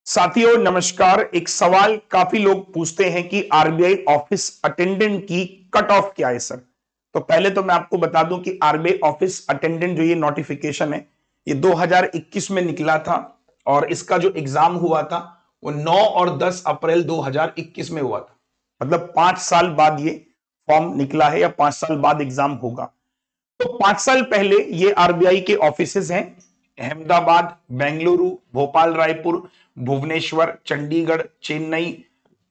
साथियों नमस्कार। एक सवाल काफी लोग पूछते हैं कि आरबीआई ऑफिस अटेंडेंट की कट ऑफ क्या है सर। तो पहले तो मैं आपको बता दूं कि आरबीआई ऑफिस अटेंडेंट जो ये नोटिफिकेशन है ये 2021 में निकला था और इसका जो एग्जाम हुआ था वो 9 और 10 अप्रैल 2021 में हुआ था। मतलब 5 साल बाद ये फॉर्म निकला है या 5 साल बाद एग्जाम होगा। तो 5 साल पहले ये आरबीआई के ऑफिसेज हैं अहमदाबाद, बेंगलुरु, भोपाल, रायपुर, भुवनेश्वर, चंडीगढ़, चेन्नई,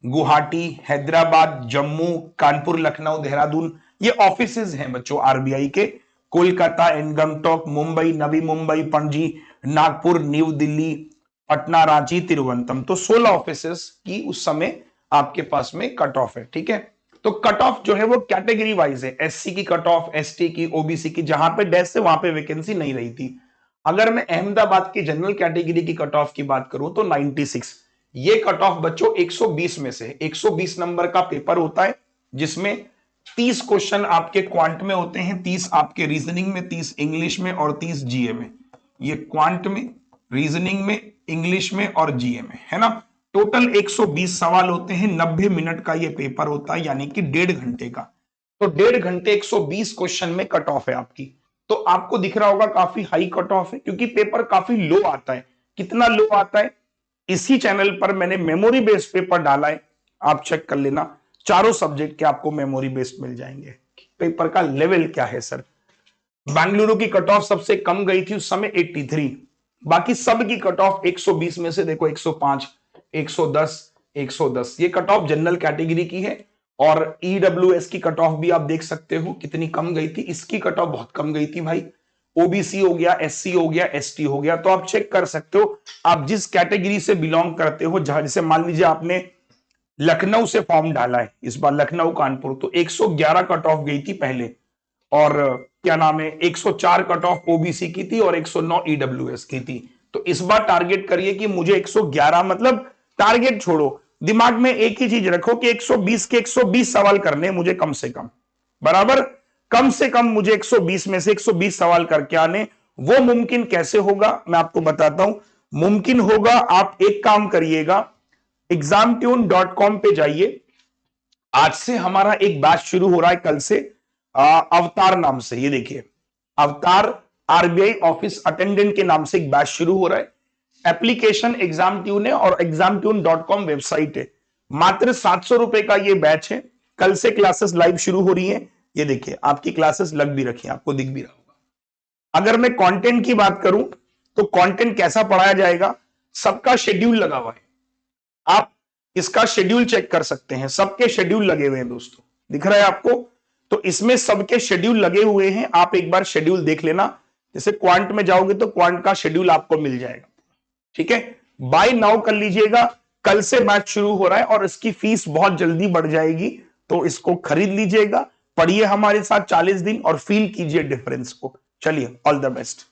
गुवाहाटी, हैदराबाद, जम्मू, कानपुर, लखनऊ, देहरादून। ये ऑफिसेज हैं बच्चों आरबीआई के। कोलकाता, गंगटोक, मुंबई, नवी मुंबई, पणजी, नागपुर, न्यू दिल्ली, पटना, रांची, तिरुवनंतम। तो 16 ऑफिसेज की उस समय आपके पास में कट ऑफ है। ठीक है, तो कट ऑफ जो है वो कैटेगरी वाइज है। एससी की कट ऑफ, एसटी की, ओबीसी की, जहां पे डैश से वहां पे वैकेंसी नहीं रही थी। अगर मैं अहमदाबाद की जनरल कैटेगरी की कट ऑफ की बात करूं तो 96। ये कट ऑफ बच्चों 120 में से 120 नंबर का पेपर होता है जिसमें 30 क्वेश्चन आपके क्वांट में होते हैं, 30 आपके रीजनिंग में, 30 इंग्लिश में और 30 जीए में। ये क्वांट में, रीजनिंग में, इंग्लिश में और जीए में है ना। टोटल 120 सवाल होते हैं। 90 मिनट का ये पेपर होता है यानी कि 1.5 घंटे का। तो 1.5 घंटे 120 क्वेश्चन में कट ऑफ है आपकी। तो आपको दिख रहा होगा काफी हाई कट ऑफ है क्योंकि पेपर काफी लो आता है। कितना लो आता है, इसी चैनल पर मैंने मेमोरी बेस्ड पेपर डाला है, आप चेक कर लेना। चारों सब्जेक्ट के आपको मेमोरी बेस्ड मिल जाएंगे। पेपर का लेवल क्या है सर। बेंगलुरु की कट ऑफ सबसे कम गई थी उस समय 83। बाकी सब की कट ऑफ 120 में से देखो 105, 110, 110। ये कट ऑफ जनरल कैटेगरी की है। और ईडब्ल्यूएस की कट ऑफ भी आप देख सकते हो कितनी कम गई थी। इसकी कट ऑफ बहुत कम गई थी भाई। ओबीसी हो गया, एससी हो गया, एसटी हो गया। तो आप चेक कर सकते हो आप जिस कैटेगरी से बिलोंग करते हो। जैसे मान लीजिए आपने लखनऊ से फॉर्म डाला है इस बार, लखनऊ कानपुर, तो 111 कट ऑफ गई थी पहले। और क्या नाम है, 104 कट ऑफ ओबीसी की थी और 109 ईडब्ल्यूएस की थी। तो इस बार टारगेट करिए कि मुझे 111, मतलब टारगेट छोड़ो, दिमाग में एक ही चीज रखो कि 120 के 120 सवाल करने मुझे कम से कम, बराबर। कम से कम मुझे 120 में से 120 सवाल करके आने। वो मुमकिन कैसे होगा मैं आपको बताता हूं। मुमकिन होगा, आप एक काम करिएगा, examtune.com पे जाइए। आज से हमारा एक बैच शुरू हो रहा है, कल से अवतार नाम से। ये देखिए, अवतार आरबीआई ऑफिस अटेंडेंट के नाम से एक बैच शुरू हो रहा है। एप्लीकेशन एग्जाम ट्यून है और examtune.com वेबसाइट है। मात्र 700 रुपए का ये बैच है। कल से क्लासेस लाइव शुरू हो रही हैं। ये देखिए आपकी क्लासेस लग भी रखी हैं, आपको दिख भी रहा होगा। अगर मैं कंटेंट की बात करूं तो कंटेंट कैसा पढ़ाया जाएगा, सबका शेड्यूल लगा हुआ है। आप इसका शेड्यूल चेक कर सकते हैं, सबके शेड्यूल लगे हुए हैं दोस्तों, दिख रहा है आपको। तो इसमें सबके शेड्यूल लगे हुए हैं, आप एक बार शेड्यूल देख लेना। जैसे क्वांट में जाओगे तो क्वांट का शेड्यूल आपको मिल जाएगा। ठीक है, बाय नाउ कर लीजिएगा। कल से बैच शुरू हो रहा है और इसकी फीस बहुत जल्दी बढ़ जाएगी, तो इसको खरीद लीजिएगा। पढ़िए हमारे साथ 40 दिन और फील कीजिए डिफरेंस को। चलिए, ऑल द बेस्ट।